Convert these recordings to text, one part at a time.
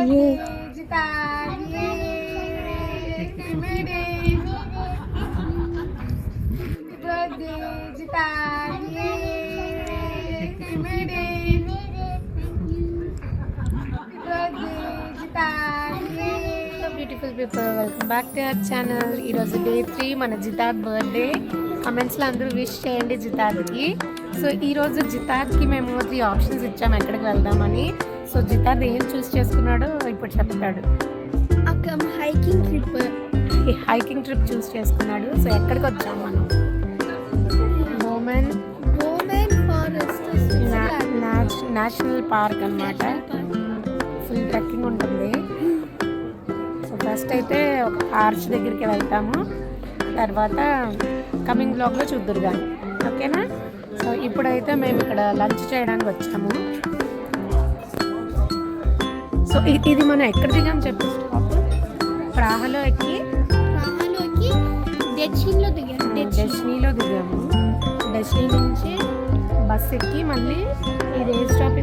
Beautiful people, welcome back to our channel. ఈరోజు day 3 మన జితాద్ birthday. కమెంట్స్లో అందరూ విష్ చేయండి జితాద్కి. సో ఈరోజు జితాద్కి మేము 3 ఆప్షన్స్ ఇచ్చాము ఎక్కడికి వెళ్దామని. సో జితాద్ ఏం చూస్ చేసుకున్నాడో ఇప్పుడు చెప్తాడు. హైకింగ్ ట్రిప్ చూస్ చేసుకున్నాడు. సో ఎక్కడికి వచ్చాము మనం? బోమెన్ నేషనల్ పార్క్ అన్నమాట. ఫుల్ ట్రెక్కింగ్ ఉంటుంది. సో ఫస్ట్ అయితే ఒక ఆర్చ్ దగ్గరికి వెళ్తాము, తర్వాత కమింగ్ బ్లాగ్లో చూద్దురు కానీ, ఓకేనా? సో ఇప్పుడైతే మేము ఇక్కడ లంచ్ చేయడానికి వచ్చాము. సో ఇది మనం ఎక్కడ దిగాము చెప్పి స్టాప్? ప్రాహలో ఎక్కి డెస్నీలో దిగాము. డెస్నీ నుంచి బస్ ఎక్కి మళ్ళీ ఇది ఏ స్టాప్?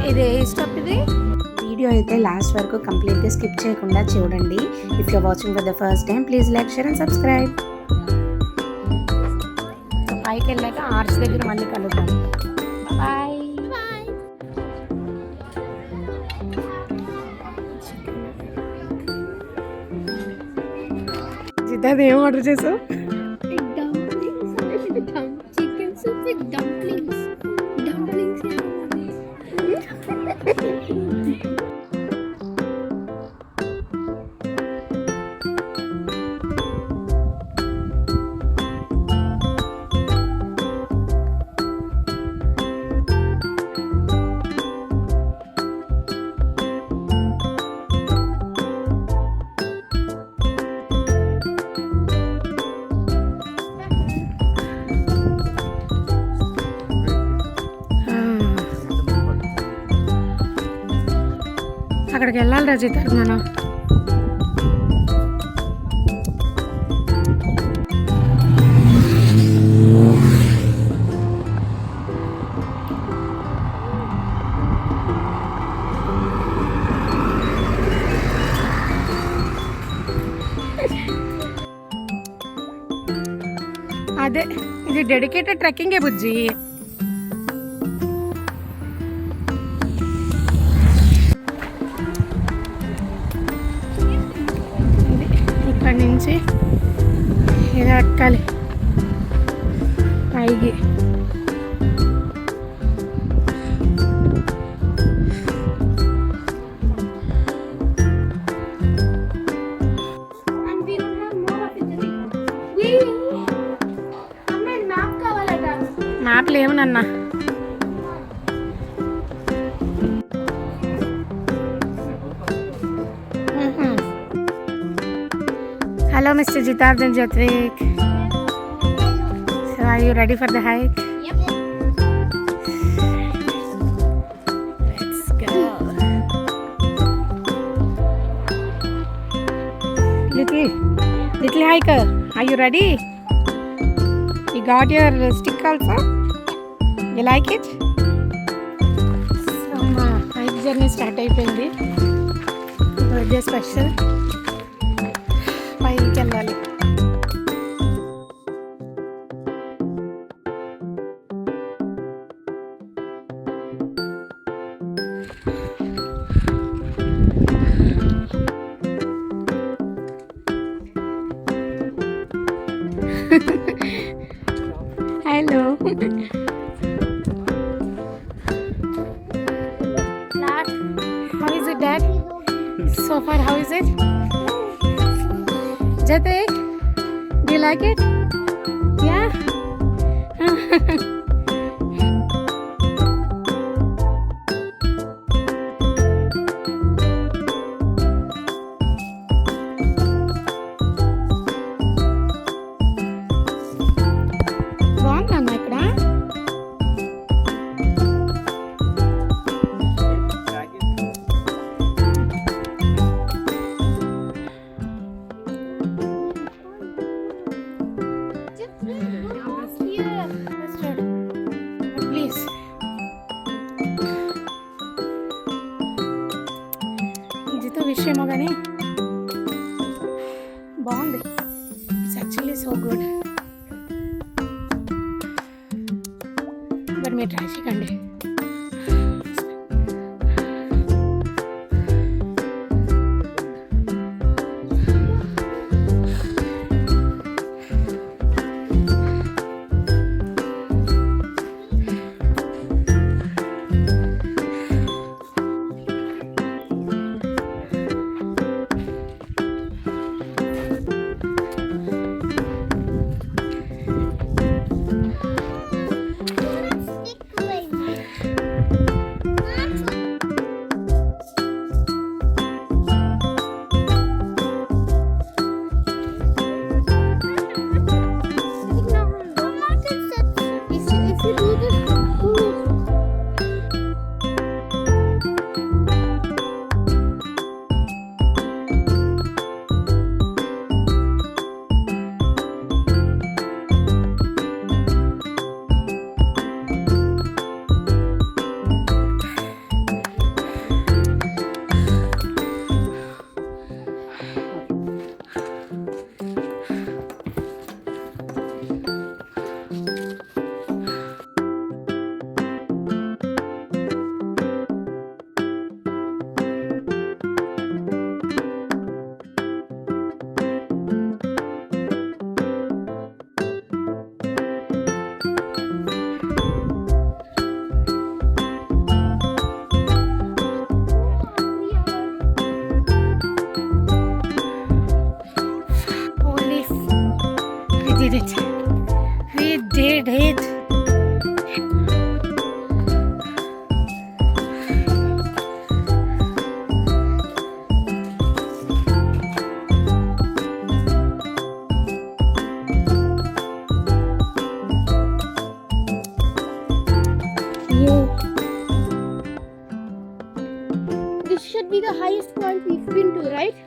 ఇది ఏ స్టాప్? ఇది వీడియో అయితే లాస్ట్ వరకు కంప్లీట్గా స్కిప్ చేయకుండా చూడండి. If you watching for the first time please like, share and subscribe. పైకి వెళ్ళాక ఆర్చ్ దగ్గర మళ్ళీ కలుద్దాం. బాయ్. జితాద్ ఏం ఆర్డర్ చేసావు? Chicken soup with dumplings. అక్కడికి వెళ్ళాలి రజిత. మనం అదే ఇది డెడికేటెడ్ ట్రెక్కింగే బుజ్జి. ఇక్కడి నుంచి ఇది ఎక్కాలి పైకి. మ్యాప్లు ఏమన్నా? Hello Mr. Jitad and Jatvik. So are you ready for the hike? Yep. Let's go. Little hiker, are you ready? You got your stick also? You like it? So my hike journey start అయిపోయింది. Birthday special. పైకి వెళ్ళాలి. Hello. How is it, Dad? So far, how is it? Jatik, do you like it? Yeah? బాగుందన్న ఇక్కడ. Here. ఏమో కానీ బాగుంది. It's actually so good. మరి మీరు ట్రై చేయకండి. We did it. This should be the highest point we've been to, right?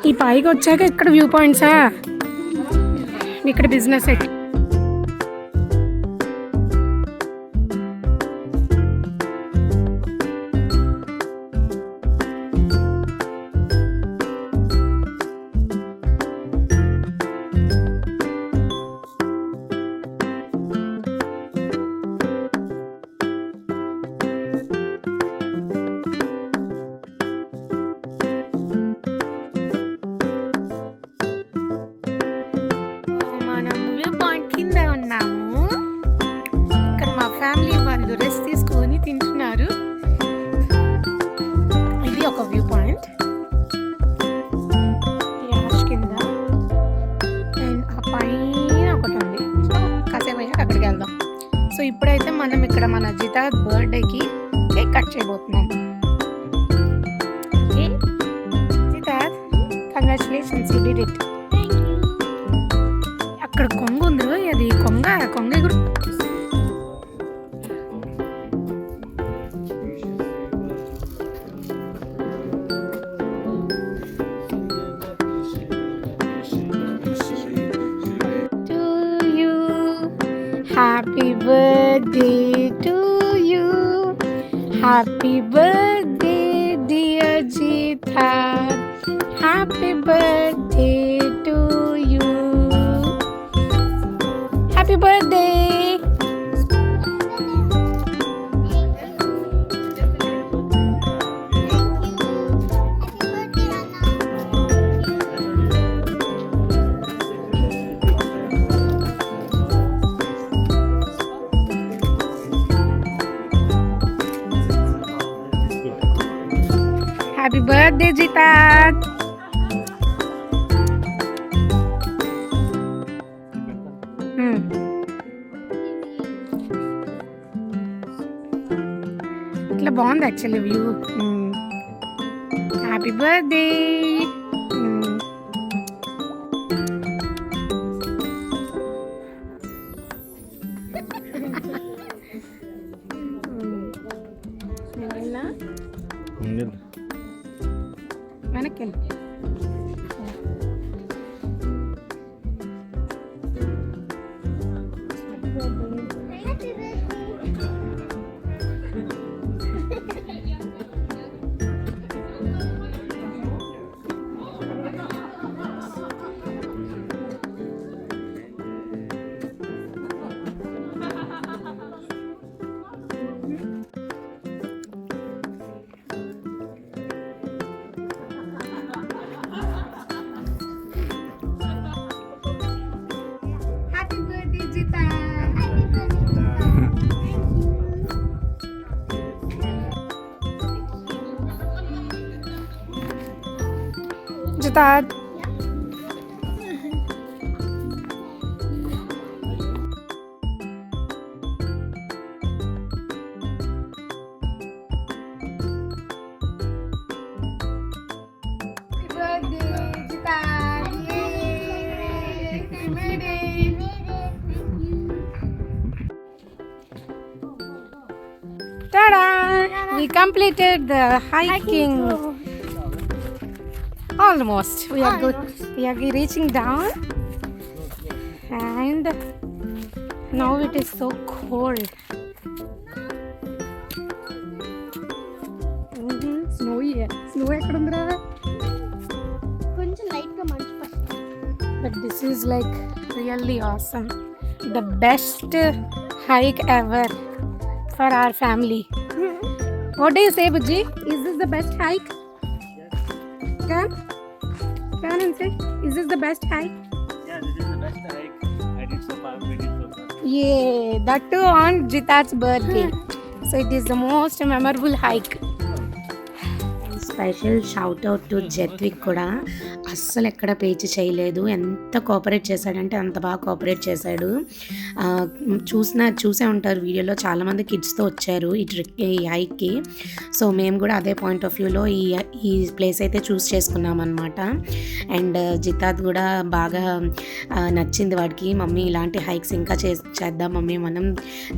ఈ పైకి వచ్చాక ఇక్కడ వ్యూ పాయింట్సా? ఇక్కడ బిజినెస్ అయితే ఫ్యామిలీ వాళ్ళు రెస్ట్ తీసుకొని తింటున్నారు. ఇది ఒక వ్యూ పాయింట్ కింద, అండ్ ఆ పైన ఒకటి ఉంది. కాసేపు అయ్యాక అక్కడికి వెళ్దాం. సో ఇప్పుడైతే మనం ఇక్కడ మన జితాత్ బర్త్డేకి కేక్ కట్ చేయబోతున్నాం. Okay Jithat, congratulations, you did it. అక్కడ కొంగ ఉంది, అది కొంగ ఎగురు. Happy birthday to you. Happy birthday, dear Jithat. Happy birthday to you. Happy birthday. Happy birthday, Jithat. ఇట్లా బాగుంది యాక్చువల్లీ వ్యూ. Happy birthday. పైకి happy birthday Jitha. Jithad Ta-da! We completed the hiking. Almost. We are good. We are reaching down, and now it is so cold. Snowy. Snow ekkadundra? కొంచెం light గా మంచు పడుతుంది. But this is like really awesome. The best hike ever for our family. What do you say, Bujji? Is this the best hike? Can and say, is this the best hike? Yeah, this is the best hike I did so far. We did so far. Yeah, that too on Jithat's birthday. So it is the most memorable hike. Special shout out to Jethvik కూడా అస్సలు ఎక్కడ పేచి చేయలేదు. ఎంత cooperate చేశాడంటే అంత బాగా cooperate చేశాడు. చూసే ఉంటారు వీడియోలో, చాలామంది కిడ్స్తో వచ్చారు ఈ హైక్కి. సో మేము కూడా అదే పాయింట్ ఆఫ్ వ్యూలో ఈ ప్లేస్ అయితే చూస్ చేసుకున్నాం అనమాట. అండ్ జితాద్ కూడా బాగా నచ్చింది వాడికి. మమ్మీ ఇలాంటి హైక్స్ ఇంకా చేద్దాం మమ్మీ మనం,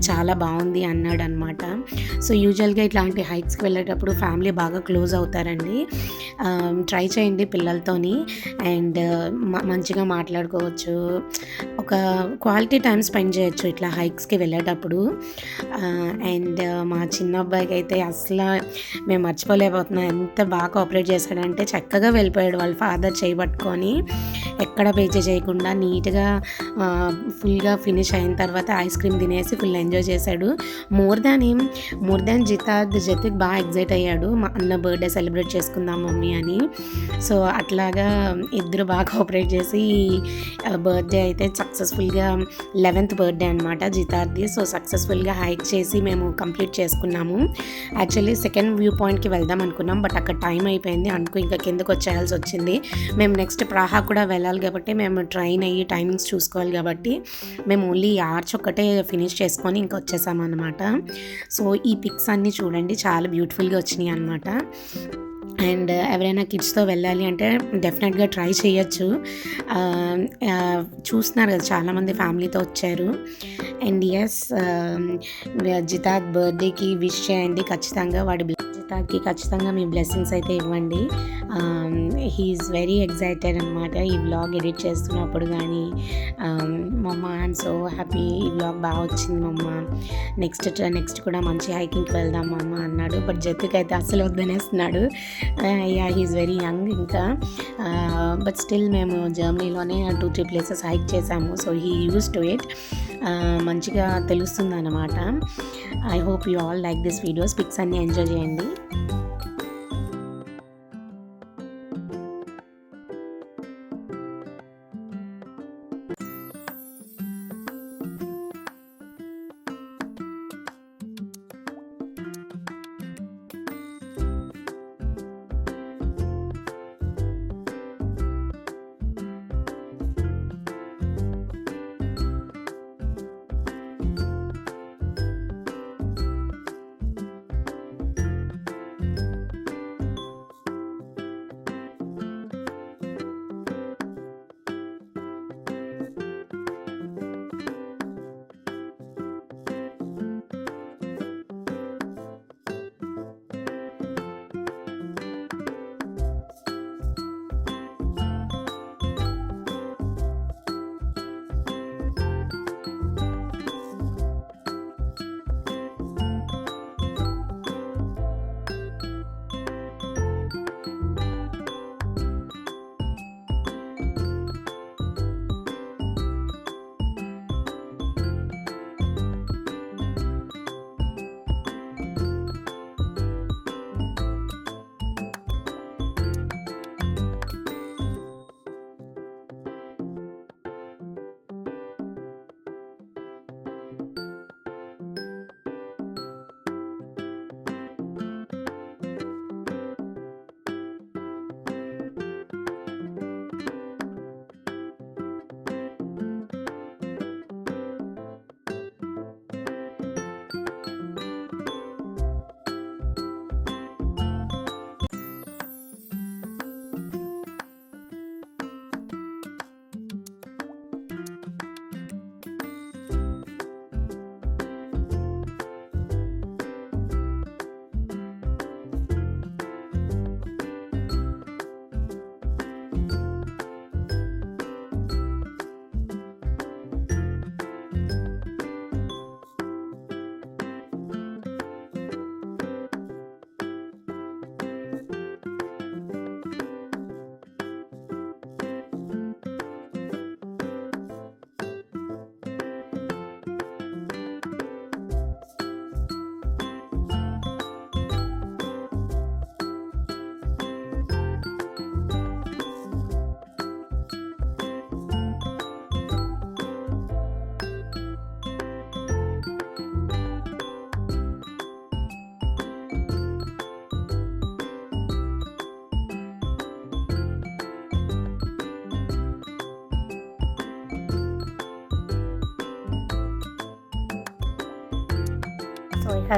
చాలా బాగుంది అన్నాడు అనమాట. సో యూజువల్గా ఇట్లాంటి హైక్స్కి వెళ్ళేటప్పుడు ఫ్యామిలీ బాగా క్లోజ్ అవుతారండి. ట్రై చేయండి పిల్లలతోని, అండ్ మంచిగా మాట్లాడుకోవచ్చు, ఒక క్వాలిటీ టైం స్పెండ్ చేయొచ్చు ఇట్లా హైక్స్కి వెళ్ళేటప్పుడు. అండ్ మా చిన్న అబ్బాయికి అయితే అసలు మేము మర్చిపోలేకపోతున్నాం, ఎంత బాగా కోఆపరేట్ చేశాడంటే చక్కగా వెళ్ళిపోయాడు వాళ్ళ ఫాదర్ చేయబట్టుకొని, ఎక్కడ పేచే చేయకుండా నీట్గా ఫుల్గా ఫినిష్ అయిన తర్వాత ఐస్ క్రీమ్ తినేసి ఫుల్ ఎంజాయ్ చేశాడు. మోర్ దాన్ జతిక్ బాగా ఎగ్జైట్ అయ్యాడు, మా అన్న బర్త్డే సెలబ్రేట్ చేసుకుందాం మమ్మీ అని. సో అట్లాగా ఇద్దరు బాగా కోఆపరేట్ చేసి బర్త్డే అయితే సక్సెస్ఫుల్గా 11th బర్త్డే అనమాట జితార్ది. సో సక్సెస్ఫుల్గా హైక్ చేసి మేము కంప్లీట్ చేసుకున్నాము. యాక్చువల్లీ సెకండ్ వ్యూ పాయింట్కి వెళ్దాం అనుకున్నాం, బట్ అక్కడ టైం అయిపోయింది అనుకో, ఇంకా కిందకు వచ్చేయాల్సి వచ్చింది. మేము నెక్స్ట్ ప్రాహా కూడా వెళ్ళాలి కాబట్టి మేము ట్రైన్ అయ్యి టైమింగ్స్ చూసుకోవాలి కాబట్టి మేము ఓన్లీ ఆర్చ్ ఒక్కటే ఫినిష్ చేసుకొని ఇంకా వచ్చేసామన్నమాట. సో ఈ పిక్స్ అన్నీ చూడండి, చాలా బ్యూటిఫుల్గా వచ్చినాయి అనమాట. అండ్ ఎవరైనా కిడ్స్తో వెళ్ళాలి అంటే డెఫినెట్గా ట్రై చేయొచ్చు. చూస్తున్నారు కదా చాలామంది ఫ్యామిలీతో వచ్చారు. అండ్ ఎస్, జితాద్ బర్త్డేకి విష్ చేయండి ఖచ్చితంగా, జితాద్కి ఖచ్చితంగా మీ బ్లెస్సింగ్స్ అయితే ఇవ్వండి. హీఈస్ వెరీ ఎగ్జైటెడ్ అనమాట ఈ వ్లాగ్ ఎడిట్ చేస్తున్నప్పుడు కానీ. మమ్మ ఐఎమ్ సో హ్యాపీ, ఈ వ్లాగ్ బాగా వచ్చింది మమ్మ, నెక్స్ట్ కూడా మంచి హైకింగ్కి వెళ్దాం మమ్మ అన్నాడు. బట్ జతిక్ అయితే అస్సలు వద్దనేస్తున్నాడు. యా, హీఈస్ వెరీ యంగ్ ఇంకా, బట్ స్టిల్ మేము జర్మనీలోనే 2-3 ప్లేసెస్ హైక్ చేసాము. So he use to it, మంచిగా తెలుస్తుంది అన్నమాట. I hope you all like this videos. Pics అన్నీ ఎంజాయ్ చేయండి.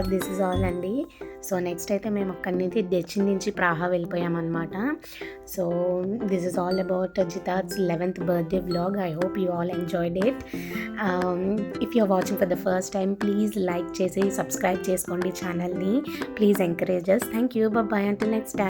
దిస్ ఇస్ ఆల్ అండి. సో నెక్స్ట్ అయితే మేము అక్కడి నుంచి డెచిన్ నుంచి ప్రాహా వెళ్ళిపోయామన్నమాట. So this is all about Jithad's 11th birthday vlog. I hope you all enjoyed it. If you are watching for the first time please like చేసి subscribe చేసుకోండి ఛానల్ని. Please encourage us. Thank you. Bye. Until next time.